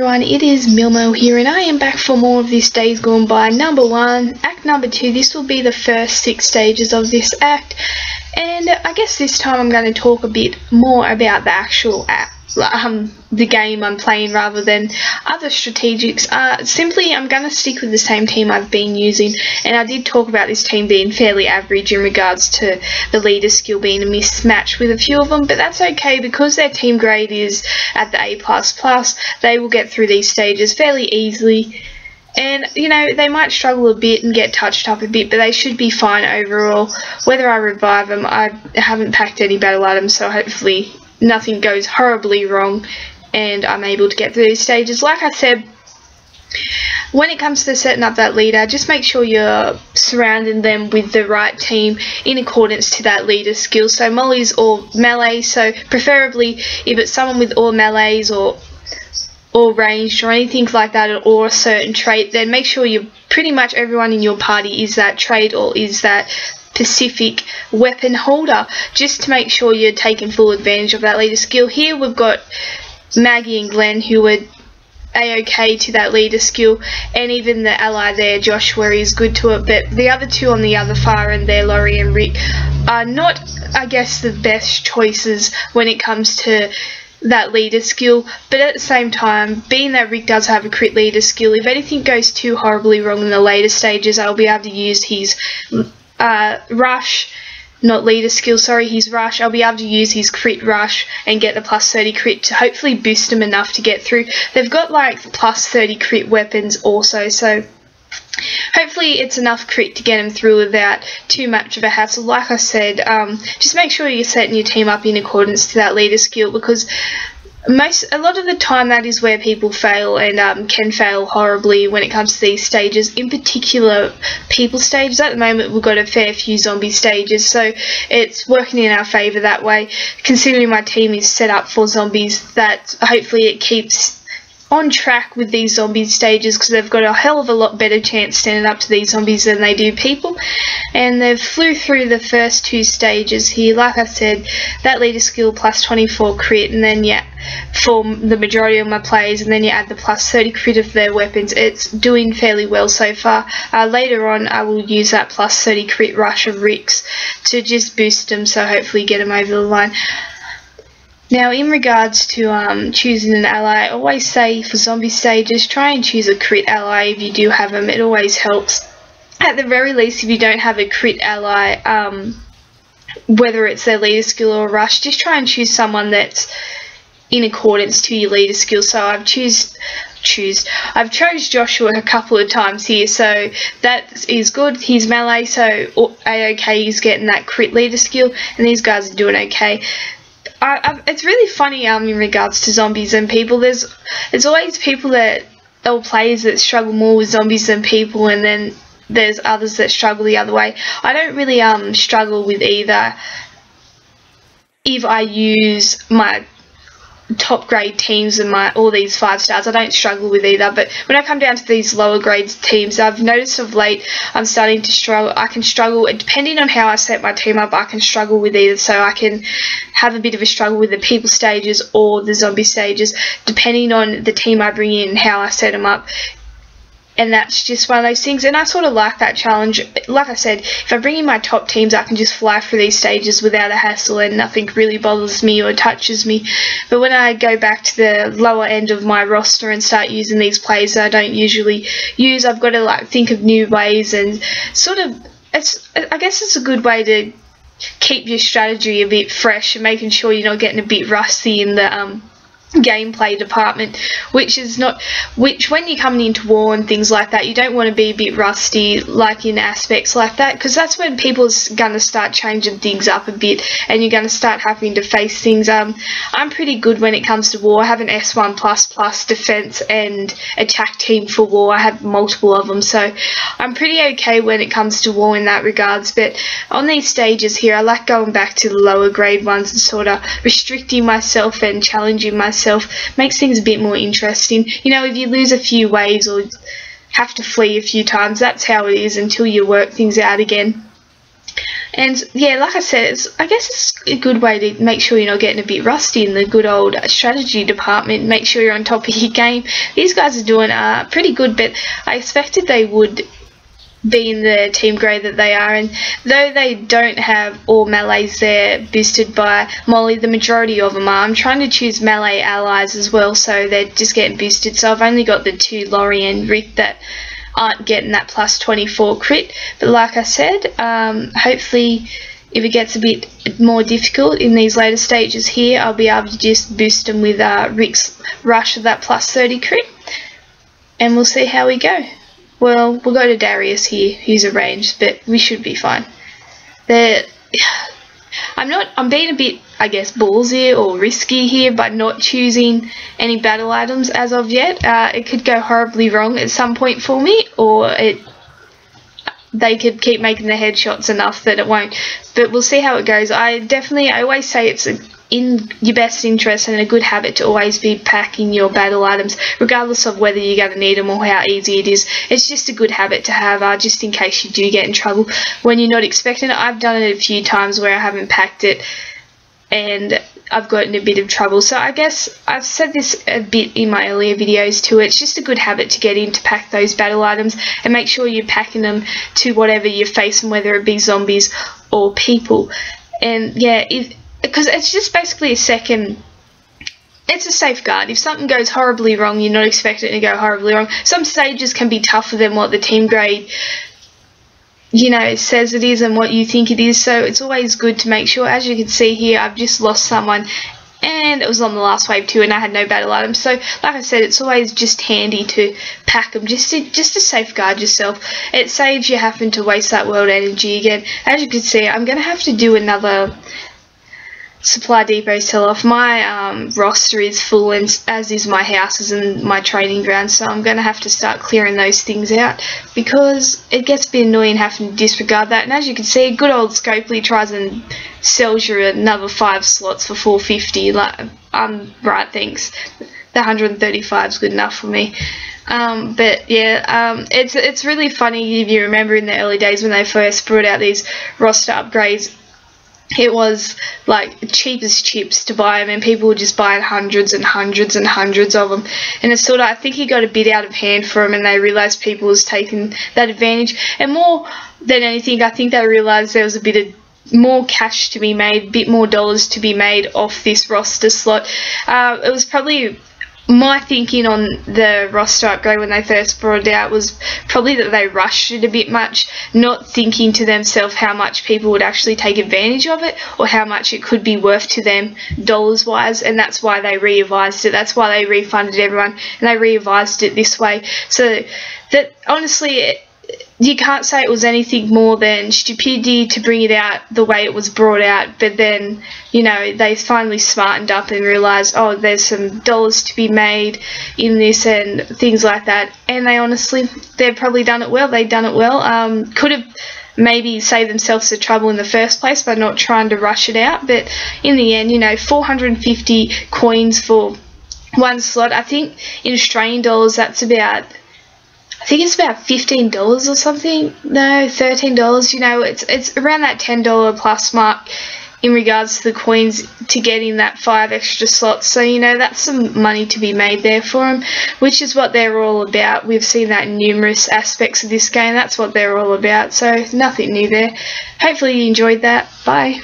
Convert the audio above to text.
everyone, it is Milmo here and I am back for more of this Days Gone By number 1, act number 2. This will be the first 6 stages of this act, and I guess this time I'm going to talk a bit more about the actual act, the game I'm playing rather than other strategics. Simply I'm going to stick with the same team I've been using, and I did talk about this team being fairly average in regards to the leader skill being a mismatch with a few of them, but that's okay because their team grade is at the A++. They will get through these stages fairly easily, and you know, they might struggle a bit and get touched up a bit, but they should be fine overall. Whether I revive them, I haven't packed any battle items, so hopefully nothing goes horribly wrong and I'm able to get through these stages. Like I said, when it comes to setting up that leader, just make sure you're surrounding them with the right team in accordance to that leader skill. So Molly's all melee, so preferably if it's someone with all melees or ranged or anything like that, or a certain trait, then make sure you pretty much everyone in your party is that trait or is that specific weapon holder, just to make sure you're taking full advantage of that leader skill. Here we've got Maggie and Glenn who are a-okay to that leader skill, and even the ally there, Joshua, is good to it, but the other two on the other far end there, Laurie and Rick, are not, I guess, the best choices when it comes to that leader skill. But at the same time, being that Rick does have a crit leader skill, if anything goes too horribly wrong in the later stages, I'll be able to use his rush, not leader skill, sorry, his rush. I'll be able to use his crit rush and get the +30 crit to hopefully boost him enough to get through. They've got like +30 crit weapons also, so hopefully it's enough crit to get him through without too much of a hassle. Like I said, just make sure you're setting your team up in accordance to that leader skill, because a lot of the time that is where people fail, and can fail horribly when it comes to these stages, in particular people stages. At the moment we've got a fair few zombie stages, so it's working in our favour that way, considering my team is set up for zombies. That hopefully it keeps on track with these zombie stages, because they've got a hell of a lot better chance standing up to these zombies than they do people. And they've flew through the first 2 stages here. Like I said, that leader skill +24 crit, and then yeah, for the majority of my players, and then you add the +30 crit of their weapons. It's doing fairly well so far. Later on I will use that +30 crit rush of Rick's to just boost them, so hopefully get them over the line. Now, in regards to choosing an ally, I always say for zombie stages, try and choose a crit ally if you do have them. It always helps. At the very least, if you don't have a crit ally, whether it's their leader skill or rush, just try and choose someone that's in accordance to your leader skill. So I've chose Joshua a couple of times here, so that is good. He's melee, so a-okay, he's getting that crit leader skill, and these guys are doing okay. It's really funny in regards to zombies and people. There's always people or players that struggle more with zombies than people, and then there's others that struggle the other way. I don't really struggle with either if I use my top grade teams and all these 5 stars. I don't struggle with either, but when I come down to these lower grade teams, I've noticed of late I'm starting to struggle. I can struggle, depending on how I set my team up, I can struggle with either. So I can have a bit of a struggle with the people stages or the zombie stages, depending on the team I bring in and how I set them up. And that's just one of those things, and I sort of like that challenge. Like I said, if I bring in my top teams, I can just fly through these stages without a hassle and nothing really bothers me or touches me. But when I go back to the lower end of my roster and start using these players that I don't usually use, I've got to like think of new ways, and sort of, I guess it's a good way to keep your strategy a bit fresh and making sure you're not getting a bit rusty in the gameplay department, which when you're coming into war and things like that, you don't want to be a bit rusty like in aspects like that, because that's when people's gonna start changing things up a bit and you're gonna start having to face things. I'm pretty good when it comes to war. I have an S1++ defense and attack team for war. I have multiple of them, so I'm pretty okay when it comes to war in that regards. But on these stages here, I like going back to the lower grade ones and sort of restricting myself and challenging myself. Makes things a bit more interesting. You know, if you lose a few waves or have to flee a few times, that's how it is until you work things out again. And yeah, like I said, I guess it's a good way to make sure you're not getting a bit rusty in the good old strategy department. Make sure you're on top of your game. These guys are doing pretty good, but I expected they would be in the team grade that they are, and though they don't have all melees there boosted by Molly, the majority of them are. I'm trying to choose melee allies as well, so they're just getting boosted. So I've only got the 2 Laurie and Rick that aren't getting that plus 24 crit, but like I said, hopefully if it gets a bit more difficult in these later stages here, I'll be able to just boost them with Rick's rush of that plus 30 crit, and we'll see how we go. Well, we'll go to Darius here, he's a ranged, but we should be fine. I'm being a bit, I guess, ballsy or risky here by not choosing any battle items as of yet. It could go horribly wrong at some point for me, or they could keep making the headshots enough that it won't. But we'll see how it goes. I always say it's in your best interest and a good habit to always be packing your battle items, regardless of whether you're going to need them or how easy it is. It's just a good habit to have, just in case you do get in trouble when you're not expecting it. I've done it a few times where I haven't packed it and I've gotten a bit of trouble. So I guess I've said this a bit in my earlier videos too. It's just a good habit to get in to pack those battle items and make sure you're packing them to whatever you're facing, whether it be zombies or people. And yeah, because it's just basically it's a safeguard. If something goes horribly wrong, you're not expecting it to go horribly wrong. Some stages can be tougher than what the team grade, says it is and what you think it is. So it's always good to make sure. As you can see here, I've just lost someone, and it was on the last wave too, and I had no battle items. So like I said, it's always just handy to pack them, just to safeguard yourself. It saves you having to waste that world energy again. As you can see, I'm going to have to do another supply depot sell off. My roster is full, and as is my houses and my training grounds, so I'm going to have to start clearing those things out because it gets a bit annoying having to disregard that. And as you can see, good old Scopely tries and sells you another 5 slots for 450. Like, right, thanks. The 135 is good enough for me. But yeah, it's really funny if you remember in the early days when they first brought out these roster upgrades. It was like cheap as chips to buy them, and people were just buying hundreds and hundreds and hundreds of them. And it's sort of, I think he got a bit out of hand for them, and they realised people was taking that advantage. And more than anything, I think they realised there was a bit of more cash to be made, a bit more dollars to be made off this roster slot. It was probably my thinking on the roster upgrade when they first brought it out was probably that they rushed it a bit much, not thinking to themselves how much people would actually take advantage of it or how much it could be worth to them dollars wise, and that's why they revised it. That's why they refunded everyone and they revised it this way. So that honestly, you can't say it was anything more than stupidity to bring it out the way it was brought out, but then, they finally smartened up and realised, oh, there's some dollars to be made in this and things like that, and they've probably done it well. They've done it well. Could have maybe saved themselves the trouble in the first place by not trying to rush it out, but in the end, 450 coins for one slot. I think in Australian dollars that's about, I think it's about $15 or something. No, $13. It's around that $10 plus mark in regards to the coins to getting that 5 extra slots. So, that's some money to be made there for them, which is what they're all about. We've seen that in numerous aspects of this game. That's what they're all about. So, nothing new there. Hopefully you enjoyed that. Bye.